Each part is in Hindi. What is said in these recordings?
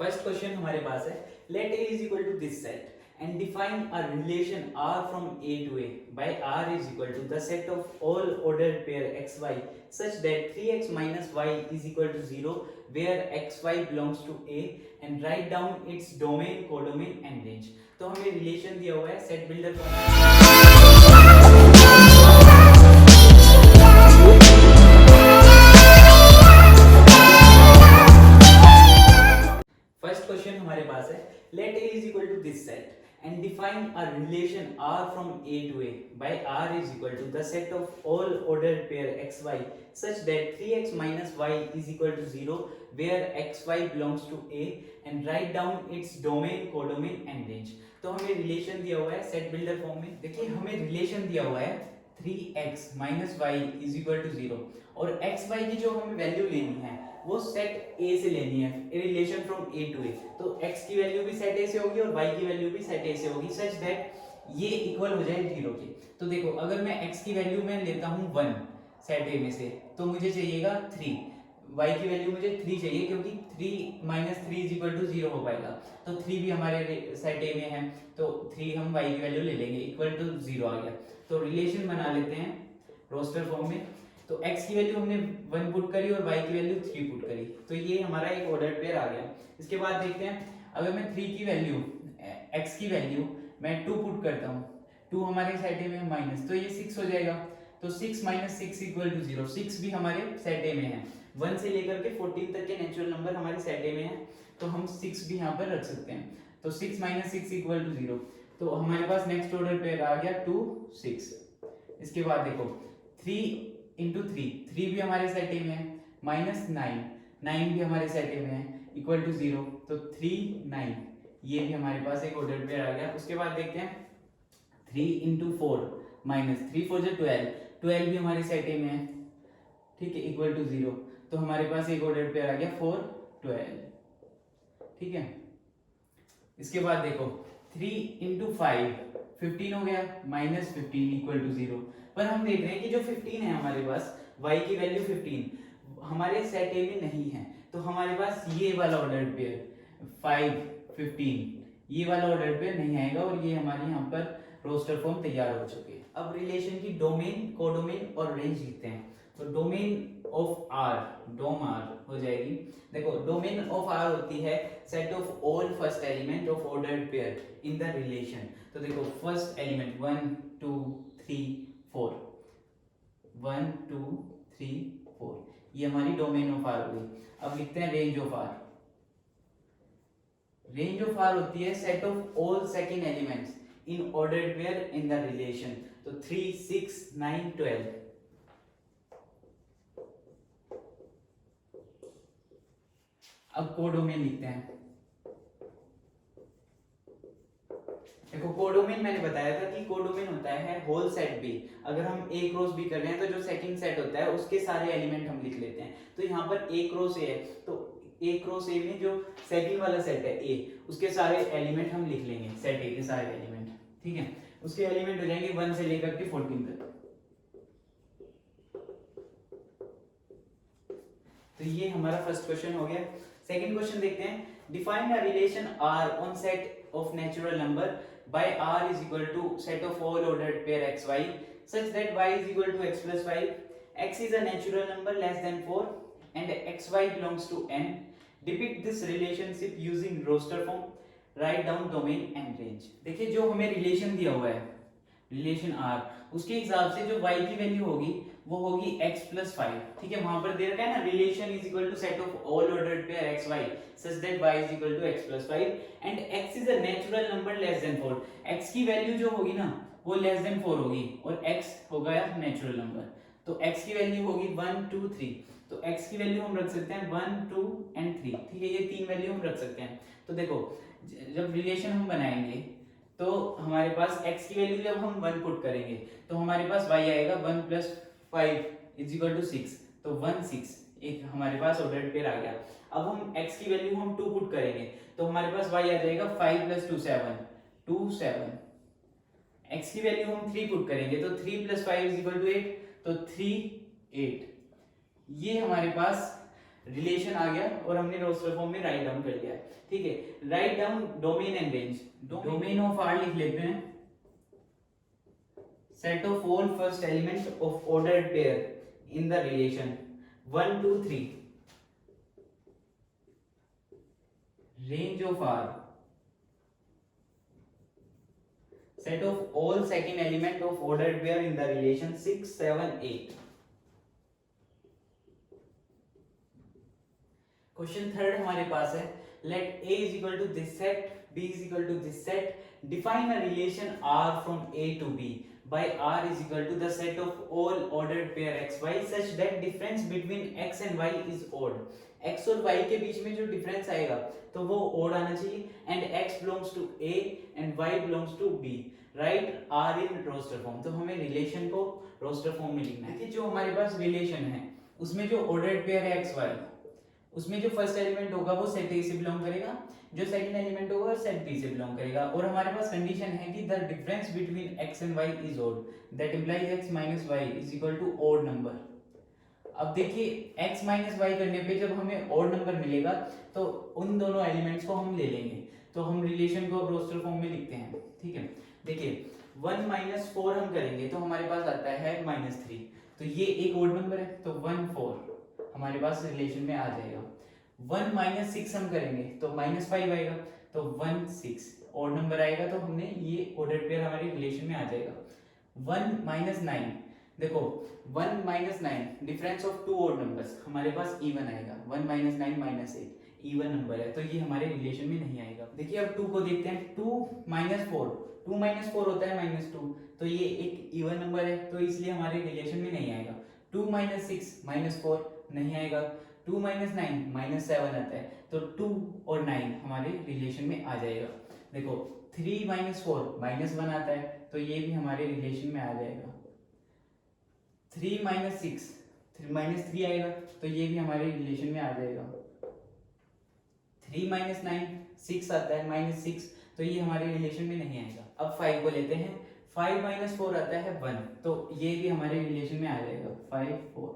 फर्स्ट क्वेश्चन हमारे पास है, let a is equal to this set and define a relation r from a to a by r is equal to the set of all ordered pair xy such that 3x minus y is equal to 0 where xy belongs to a and write down its domain, codomain and range। तो हमें रिलेशन दिया हुआ है सेट बिल्डर फर्स्ट क्वेश्चन हमारे पास है, let a is equal to this set and define a relation r from a to a by r is equal to the set of all ordered pair xy such that 3x minus y is equal to 0 where xy belongs to a and write down its domain, codomain and range। तो हमें रिलेशन दिया हुआ है सेट बिल्डर फॉर्म में। देखिए हमें रिलेशन दिया हुआ है 3x minus y is equal to 0 और xy की जो हमें वैल्यू लेनी है वो सेट A से लेनी है, relation from A to A। तो x की वैल्यू भी सेट A से होगी और y की वैल्यू भी सेट A से होगी सच दैट ये इक्वल हो जाए 0 के। तो देखो अगर मैं x की वैल्यू में लेता हूँ 1 सेट A में से तो मुझे चाहिएगा 3, y की वैल्यू मुझे 3 चाहिए क्योंकि 3 माइनस 3 इज इक्वल टू 0 हो पाएगा। तो 3 भी हमारे सेट A में है तो 3 हम y की वैल्यू ले लेंगे इक्वल टू 0 आ गया। तो रिलेशन बना लेते हैं रोस्टर फॉर्म में। तो x की वैल्यू हमने 1 पुट करी और y की वैल्यू 3 पुट करी तो ये हमारा एक ऑर्डर्ड पेयर आ गया। इसके बाद देखते हैं अगर मैं 3 की वैल्यू x की वैल्यू मैं 2 पुट करता हूँ, 2 हमारे सेट ए में माइनस तो ये 6 हो जाएगा। तो 6 माइनस 6 इक्वल टू 0, 6 भी हमारे सेट ए में है, 1 से लेकर के 14 तक के नेचुरल नंबर हमारे सेट ए में है तो हम 6 भी यहाँ पर रख सकते हैं। तो 6 माइनस 6 इक्वल टू 0 तो हमारे पास नेक्स्ट ऑर्डर पेयर आ गया 2 6। इसके बाद देखो 3 इंटू 3 भी हमारे सेट ए में है, माइनस 9 भी हमारे सेट ए में है इक्वल टू 0 तो 3 9 ये भी हमारे पास एक ऑर्डर पेयर आ गया। उसके बाद देखते हैं 3 इंटू 4 माइनस 3 4 जो 12 भी हमारे सेट ए में है, ठीक है इक्वल टू 0 तो हमारे पास एक ऑर्डर पेयर आ गया 4 12, ठीक है। इसके बाद देखो 3 इंटू 5 15 हो गया माइनस 15 इक्वल टू 0 पर हम देख रहे हैं कि जो 15 है हमारे पास y की वैल्यू 15 हमारे सेट ए में नहीं है तो हमारे पास ये वाला ऑर्डर्ड पेयर 5 15 ये वाला ऑर्डर्ड पेयर नहीं आएगा और ये हमारे यहाँ पर रोस्टर फॉर्म तैयार हो चुके हैं। अब रिलेशन की डोमेन, कोडोमेन और रेंज लिखते हैं। तो domain of r dom r हो जाएगी। देखो डोमेन ऑफ r होती है set of all first element of ordered pair in the relation. तो देखो फर्स्ट एलिमेंट 1 2 3 4 1 2 3 4 ये हमारी डोमेन ऑफ r हो गई। अब लिखते हैं range of r। Range of r होती है set of all second elements in ordered pair in the relation. तो 3 6 9 12। अब कोडोमेन लिखते हैं। देखो कोडोमेन मैंने बताया था कि कोडोमेन होता है होल सेट बी। अगर हम ए क्रॉस बी कर रहे हैं तो जो सेकंड सेट होता है उसके सारे एलिमेंट हम लिख लेते हैं। तो यहाँ पर ए क्रॉस ए है तो ए क्रॉस ए में जो सेकंड वाला सेट है ए उसके सारे एलिमेंट हम लिख लेंगे, सेट ए के सारे एलिमेंट, ठीक है। उसके एलिमेंट हो जाएंगे 1 से लेकर के 14 तक। तो ये हमारा फर्स्ट क्वेश्चन हो गया। सेकंड क्वेश्चन देखते हैं, define a relation r on set of natural number by r is equal to set of all ordered pair xy such that y is equal to x plus 5, x is a natural number less than 4 and xy belongs to n। Depict this relationship using roster form, write down domain and range। देखिए जो हमें रिलेशन दिया हुआ है रिलेशन r उसके हिसाब से जो y की वैल्यू होगी वो होगी x plus 5, ठीक है। वहां पर दे रखा है ना relation is equal to set of all ordered pair x y such that y is equal to x plus 5 and x is a natural number less than 4। x की वैल्यू जो होगी ना वो लेस देन 4 होगी और x होगा नेचुरल नंबर। तो x की वैल्यू होगी 1 2 3 तो x की वैल्यू हम रख सकते हैं 1 2 एंड 3, ठीक है। ये तीन वैल्यू हम रख सकते हैं। तो देखो जब रिलेशन हम बनाएंगे तो हमारे पास x की वैल्यू जब हम 1 पुट करेंगे तो हमारे पास y आएगा 1 plus 5 is equal to 6 तो 1 6 एक हमारे पास ऑर्डर्ड पेयर आ गया। अब हम x की वैल्यू हम 2 पुट करेंगे तो हमारे पास y आ जाएगा 5 plus 2 7 2 7। x की वैल्यू हम 3 पुट करेंगे तो 3 plus 5 is equal to 8 तो 3 8। ये हमारे पास रिलेशन आ गया और हमने रोस्टर फॉर्म में राइट डाउन कर लिया है, ठीक है। Write down domain and range. Domain of R लिख लेते हैं, set of all first element of ordered pair in the relation 1 2 3। Range of R, set of all second element of ordered pair in the relation 6 7 8। Question third हमारे पास है, let A is equal to this set, B is equal to this set, define a relation R from A to B by R is equal to the set of all ordered pair XY such that difference between X and Y is odd। X और Y के बीच में जो डिफरेंस आएगा तो वो odd आना चाहिए, and X belongs to A and Y belongs to B। Write R in roster form. तो हमें रिलेशन को रोस्टर फॉर्म में लिखना है। देखिए जो हमारे पास रिलेशन है उसमें जो ऑर्डर्ड पेयर है एक्स वाई, उसमें जो फर्स्ट एलिमेंट होगा वो सेट ए से बिलोंग करेगा, जो सेकंड एलिमेंट होगा सेट बी से बिलोंग करेगा, और हमारे पास कंडीशन है कि the difference between X and Y is odd, that implies X minus Y is equal to odd number. अब देखिए x माइनस वाई करने पे जब हमें ऑड नंबर मिलेगा तो उन दोनों एलिमेंट्स को हम ले लेंगे, तो हम रिलेशन को रोस्टर फॉर्म में लिखते हैं, ठीक है। देखिए 1 माइनस 4 हम करेंगे तो हमारे पास आता है -3, तो ये एक ऑड नंबर है तो 1 4 हमारे पास रिलेशन में आ जाएगा। 1 माइनस 6 हम करेंगे तो -5 आएगा, तो 1 6 ऑड नंबर आएगा, तो हमने ये ऑर्डर पेयर हमारे रिलेशन में आ जाएगा। 1 माइनस 9, देखो 1 minus 9 difference of two odd numbers, हमारे पास इवन आएगा। 1 माइनस 9 माइनस 8 इवन नंबर है, तो ये हमारे रिलेशन में नहीं आएगा। देखिए अब 2 को देखते हैं। 2 माइनस 4, 2 माइनस 4 होता है -2, तो ये एक इवन नंबर है तो इसलिए हमारे रिलेशन में नहीं आएगा। 2 माइनस 6 माइनस 4 नहीं आएगा। 2 माइनस 9 -7 आता है, तो 2 और 9 हमारे रिलेशन में आ जाएगा। देखो 3 माइनस 4 -1 आता है, तो ये भी हमारे रिलेशन में आ जाएगा। 3 माइनस 6 -3 आएगा, तो ये भी हमारे रिलेशन में आ जाएगा। 3 माइनस 9 6 आता है, -6, तो ये हमारे रिलेशन में नहीं आएगा। अब 5 को लेते हैं। 5 माइनस 4 आता है 1, तो ये भी हमारे रिलेशन में आ जाएगा। 5 4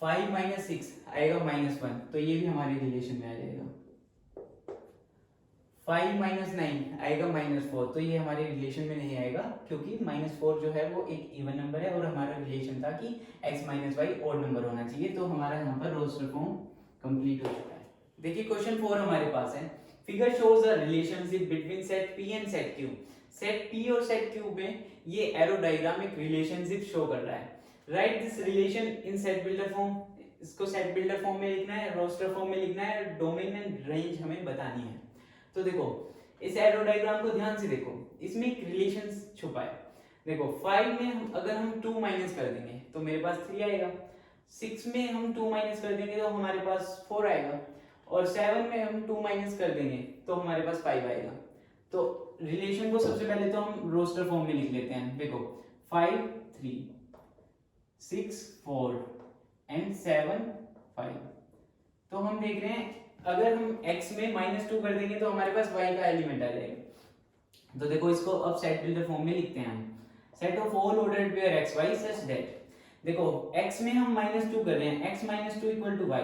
5 माइनस 6 आएगा -1, तो ये भी हमारे रिलेशन में आ जाएगा। 5 माइनस 9 आएगा -4, तो ये हमारे रिलेशन में नहीं आएगा, क्योंकि -4 जो है वो एक इवन नंबर है और हमारा रिलेशन था कि x minus Y odd number होना चाहिए, तो हमारा यहाँ पर रोस्टर फॉर्म कंप्लीट हो चुका है। देखिए क्वेश्चन 4 हमारे पास है। Figure shows a relationship between set P and set Q। Set P और सेट Q में ये एरो डायग्राम एक रिलेशनशिप शो कर रहा है। Right this relation in set builder form. इसको सेट बिल्डर फॉर्म में लिखना है, रोस्टर फॉर्म में लिखना है, डोमेन एंड रेंज हमें बतानी है। तो देखो इस एरो डायग्राम को ध्यान से देखो, इसमें एक रिलेशन छुपा है। देखो 5 में अगर हम 2 माइनस कर देंगे तो मेरे पास 3 आएगा। 6 में हम 2 माइनस कर देंगे तो हमारे पास 4 आएगा, और 7 में हम 2 माइनस कर देंगे तो हमारे पास 5 आएगा। तो रिलेशन को सबसे पहले तो हम रोस्टर फॉर्म में लिख लेते हैं। देखो 5 3 6 4 एंड 7 5। तो हम देख रहे हैं अगर हम x में -2 कर देंगे तो हमारे पास y का एलिमेंट आ जाएगा। तो देखो इसको अब सेट बिल्डर फॉर्म में लिखते हैं हम। Set of all ordered pair x y such that, देखो x में हम -2 कर रहे हैं, x -2 equal to y,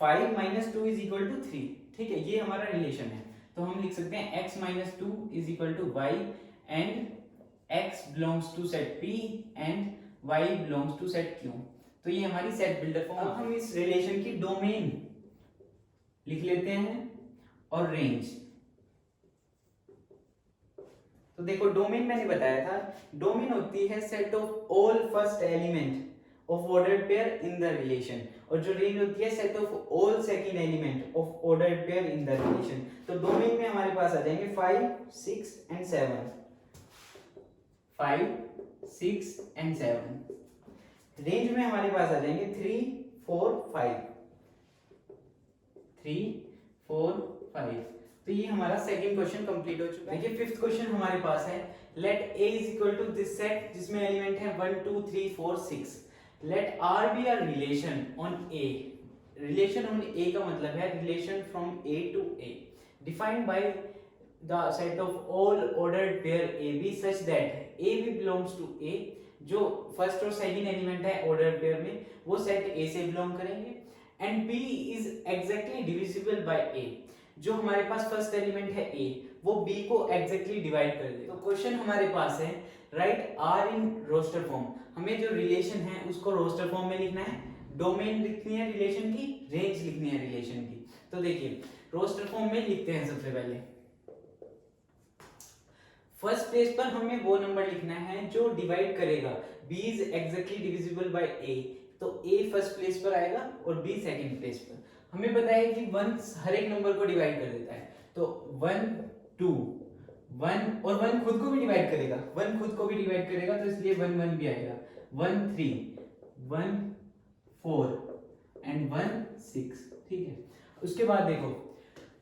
5 -2 is equal to 3, ठीक है, ये हमारा रिलेशन है। तो हम लिख सकते हैं x -2 is equal to y and x belongs to set P and y belongs to set Q। तो ये हमारी सेट बिल्डर फॉर्म। अब हम इस रिलेशन की डोमेन लिख लेते हैं और रेंज। तो देखो डोमेन मैंने बताया था, डोमेन होती है set of all first element of ordered pair in the relation, और जो रेंज होती है set of all second element of ordered pair in the relation. तो डोमेन में हमारे पास आ जाएंगे 5 6 एंड 7, 5 6 एंड 7। रेंज में हमारे पास आ जाएंगे 3 4 5, 3 4 5। तो ये हमारा सेकंड क्वेश्चन कंप्लीट हो चुका है। देखिए फिफ्थ क्वेश्चन हमारे पास है, let A is equal to this set जिसमें एलिमेंट है 1 2 3 4 6। Let R be a relation on A। Relation on A का मतलब है relation from A to A, defined by the set of all ordered pair AB such that AB belongs to A। जो फर्स्ट और सेकंड एलिमेंट है ऑर्डर्ड पेयर में वो सेट A से बिलोंग करेंगे, and B is exactly divisible by ए। जो हमारे पास फर्स्ट एलिमेंट है ए, वो बी को एग्जैक्टली डिवाइड कर दे। तो क्वेश्चन हमारे पास है write R in roster form. हमें जो रिलेशन है उसको रोस्टर फॉर्म में लिखना है, डोमेन लिखनी है रिलेशन की, रेंज लिखनी है रिलेशन की। तो देखिए रोस्टर फॉर्म में लिखते हैं। सबसे पहले फर्स्ट प्लेस पर हमें वो नंबर लिखना है जो डिवाइड करेगा b is exactly divisible by a। तो a फर्स्ट प्लेस पर आएगा और b सेकंड प्लेस पर। हमें पता है कि 1 हर एक नंबर को डिवाइड कर देता है, तो 1 2 1 और 1 खुद को भी डिवाइड करेगा, 1 खुद को भी डिवाइड करेगा, तो इसलिए 1 1 भी आएगा। 1 3 1 4 एंड 1 6। ठीक है, उसके बाद देखो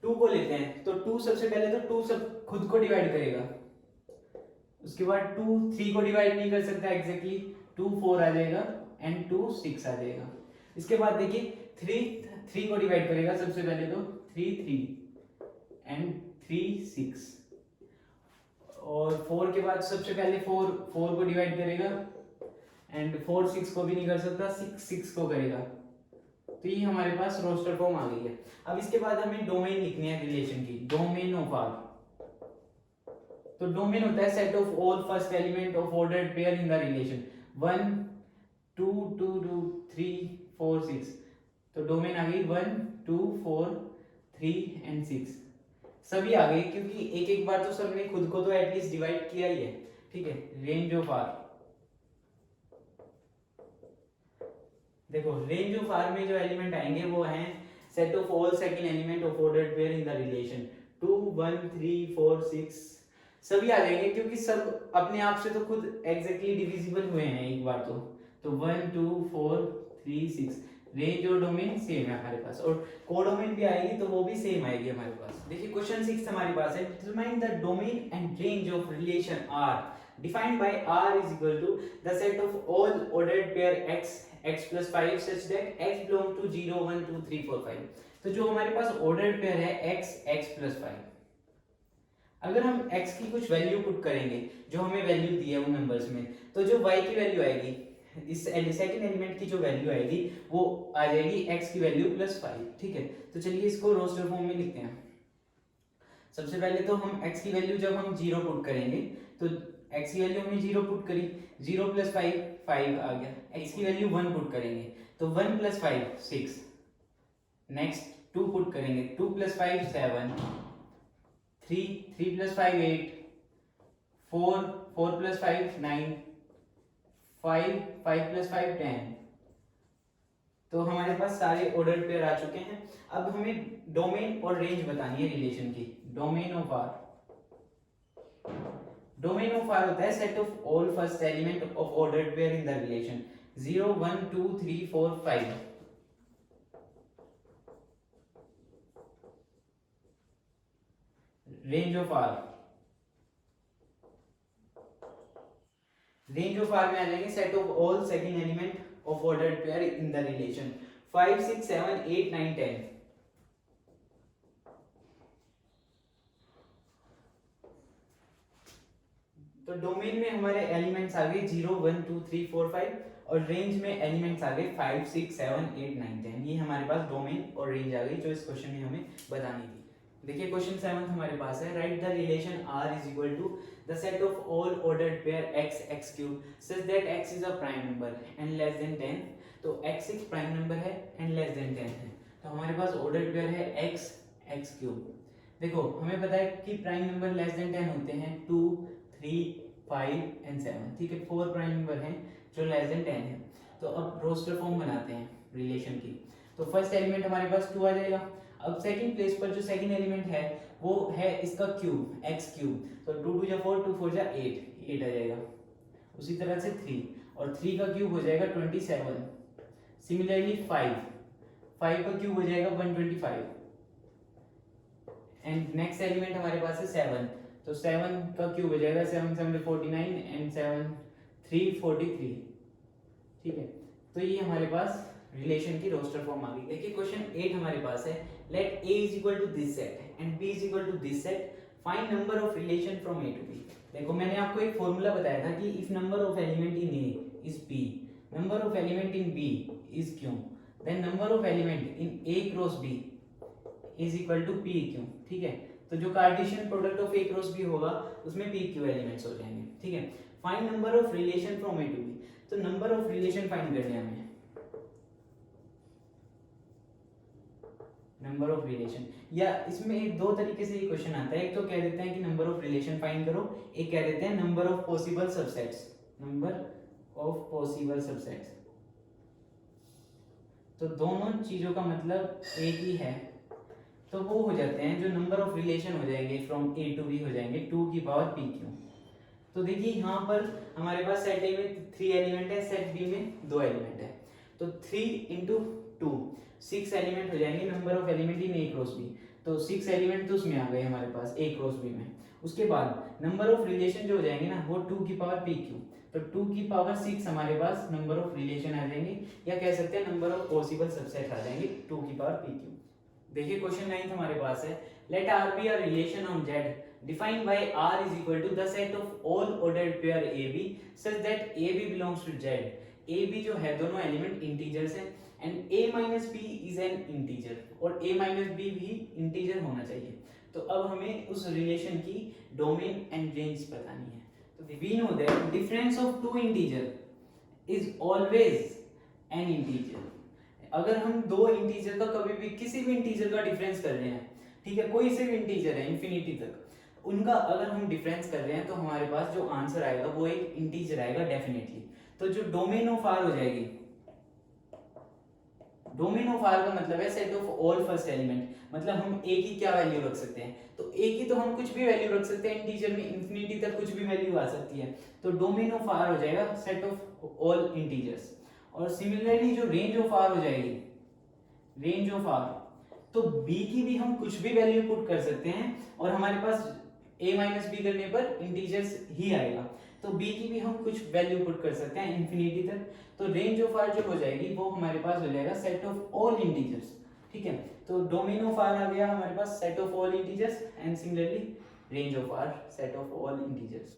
2 को लेते हैं, तो 2 सबसे पहले तो 2 सब खुद को डिवाइड करेगा, उसके बाद 2 3 को डिवाइड नहीं कर सकता एग्जैक्टली, 2 4 आ जाएगा एंड 2 6 आ जाएगा। इसके बाद देखिए 3 को डिवाइड करेगा सबसे पहले, तो 3 3 एंड 3 6। और 4 के बाद सबसे पहले 4 को डिवाइड करेगा एंड 4 6 को भी नहीं कर सकता, 6 6 को करेगा। तो ये हमारे पास रोस्टर फॉर्म आ गई है। अब इसके बाद हमें डोमेन लिखनी है रिलेशन की, डोमेन ऑफ आर। तो डोमेन होता है set of all first element of ordered pair in the relation 1 2 2 2 3 4 6। तो डोमेन आ गई 1 2 4 3 एंड 6 सभी आ गए, क्योंकि एक एक बार तो सबने खुद को तो एटलीस्ट डिवाइड किया ही है। ठीक है, रेंज ऑफ आर देखो, रेंज ऑफ आर में जो एलिमेंट आएंगे वो हैं set of all second element of ordered pair in the relation 2 1 3 4 6 सभी आ जाएंगे, क्योंकि सब अपने आप से तो खुद एग्जैक्टली डिविजिबल हुए हैं एक बार तो 1 2 4 3 6 रेंज और डोमेन सेम है हमारे पास, और कोडोमेन भी आएगी तो वो भी सेम आएगी हमारे पास। देखिए क्वेश्चन 6 हमारे पास है, determine the domain and range of relation R defined by R is equal to the set of all ordered pair x plus 5 such that x belong to 0 1 2 3 4 5। तो जो हमारे पास ordered pair है x plus 5, अगर हम x की कुछ वैल्यू पुट करेंगे जो हमें वैल्यू दी है उन नंबर्स में, तो जो y की वैल्यू आएगी, इस सेकंड एलिमेंट की जो वैल्यू आएगी वो आ जाएगी x की वैल्यू प्लस 5। ठीक है, तो चलिए इसको रोस्टर फॉर्म में लिखते हैं। सबसे पहले तो हम x की वैल्यू जब हम 0 पुट करेंगे, तो x की वैल्यू हमने 0 पुट करी, 0 प्लस 5 5 आ गया। x की वैल्यू 1 पुट करेंगे तो 1 प्लस 5 6। नेक्स्ट 2 पुट करेंगे, 2 प्लस 5 7, 3 प्लस 5 8, 4 प्लस 5 9, 5 प्लस 5 10। तो हमारे पास सारे ऑर्डर पेयर आ चुके हैं। अब हमें डोमेन और रेंज बतानी है रिलेशन की। डोमेन ऑफ आर होता है set of all first element of ordered pair in the relation 0 1 2 3 4 5। Range of R में आ जाएंगे set of all second element of ordered pair in the relation 5 6 7 8 9 10। तो डोमेन में हमारे एलिमेंट्स आ गए 0 1 2 3 4 5 और रेंज में एलिमेंट्स आ गए 5 6 7 8 9 10। ये हमारे पास डोमेन और रेंज आ गई जो इस क्वेश्चन में हमें बतानी थी। देखिए क्वेश्चन 7 हमारे पास है, write the relation R is equal to the set of all ordered pair x cube such that x is a prime number and less than 10। तो x एक प्राइम नंबर है एंड लेस देन 10 है, तो हमारे पास ऑर्डर्ड पेयर है x क्यूब। देखो हमें पता है कि प्राइम नंबर लेस देन 10 होते हैं 2 3 5 एंड 7। ठीक है, 4 प्राइम नंबर हैं जो लेस देन 10 है। तो अब रोस्टर फॉर्म बनाते हैं रिलेशन की। तो फर्स्ट एलिमेंट हमारे पास 2 आ जाएगा। अब सेकंड प्लेस पर जो सेकंड एलिमेंट है वो है इसका क्यूब x क्यूब, तो 2 2 4 2 4 8 आ जाएगा। उसी तरह से 3 और 3 का क्यूब हो जाएगा 27। सिमिलरली 5 का क्यूब हो जाएगा 125 एंड नेक्स्ट एलिमेंट हमारे पास है 7, तो 7 का क्यूब हो जाएगा 7 7 49 एंड 7 3 43। ठीक है, तो ये हमारे पास रिलेशन की रोस्टर फॉर्म आ गई। देखिए क्वेश्चन 8 हमारे पास है, let a is equal to this set and b is equal to this set, find number of relation from a to b। देखो मैंने आपको एक फॉर्मूला बताया था कि if number of element in a is b, number of element in b is q, then number of element in A cross B is equal to P Q, ठीक है। तो जो Cartesian product of A cross B होगा उसमें पी क्यू एलिमेंट्स हो जाएंगे, ठीक है। Find number of relation from A to B, तो नंबर ऑफ रिलेशन फाइंड करने हैं हमें, नंबर ऑफ रिलेशन, या इसमें एक दो तरीके से ये क्वेश्चन आता है। एक तो कह देते हैं कि नंबर ऑफ रिलेशन फाइंड करो, एक कह देते हैं number of possible subsets, number of possible subsets. तो दोनों चीजों का मतलब एक ही है, तो वो हो जाते हैं जो नंबर ऑफ रिलेशन हो जाएंगे फ्रॉम ए टू बी हो जाएंगे 2 की पावर पी क्यू। तो देखिए यहाँ पर हमारे पास सेट ए में 3 एलिमेंट है, सेट बी में 2 एलिमेंट है, तो 3 इंटू 2 6 एलिमेंट हो जाएंगे number of element in A cross B. तो 6 एलिमेंट तो उसमें आ गए हमारे पास ए क्रॉस बी में। उसके बाद नंबर ऑफ रिलेशन जो हो जाएंगे ना वो 2 की पावर पी क्यू, तो 2 की पावर 6 हमारे पास नंबर ऑफ रिलेशन आ जाएंगे, या कह सकते हैं नंबर ऑफ पॉसिबल सबसेट आ जाएंगे 2 की पावर पी क्यू। देखिए क्वेश्चन 9 हमारे पास है, let R be a relation on Z defined by R is equal to the set of all ordered pair AB such that AB belongs to Z। AB जो है दोनों एलिमेंट इंटीजर्स हैं and A minus B is an integer, और A minus B भी इंटीजर होना चाहिए। तो अब हमें उस रिलेशन की डोमेन एंड रेंज बतानी है। तो we know that difference of two integer is always an integer। अगर हम दो इंटीजर का कभी भी किसी भी इंटीजर का डिफरेंस कर रहे हैं, ठीक है, कोई से भी इंटीजर है इंफिनिटी तक, उनका अगर हम डिफरेंस कर रहे हैं तो हमारे पास जो आंसर आएगा वो एक इंटीजर आएगा डेफिनेटली। तो जो डोमेन ऑफ आर हो जाएगी, डोमेन ऑफ आर का मतलब है set of all first element, मतलब हम ए की क्या वैल्यू रख सकते हैं, तो ए की तो हम कुछ भी वैल्यू रख सकते हैं, इंटीजर में इंफिनिटी तक कुछ भी वैल्यू आ सकती है। तो डोमेन ऑफ आर हो जाएगा सेट ऑफ ऑल इंटीजर्स। और सिमिलरली जो रेंज ऑफ आर हो जाएगी, रेंज ऑफ आर, तो बी की भी हम कुछ भी वैल्यू पुट कर सकते हैं और हमारे पास a माइनस बी करने पर इंटीजर्स ही आएगा। तो b की भी हम कुछ वैल्यू पुट कर सकते हैं इंफिनिटी तक। तो रेंज ऑफ r जो हो जाएगी वो हमारे पास हो जाएगा सेट ऑफ ऑल इंटीजर्स, ठीक है। तो डोमेन ऑफ r आ गया हमारे पास set of all integers and similarly range of r set of all integers.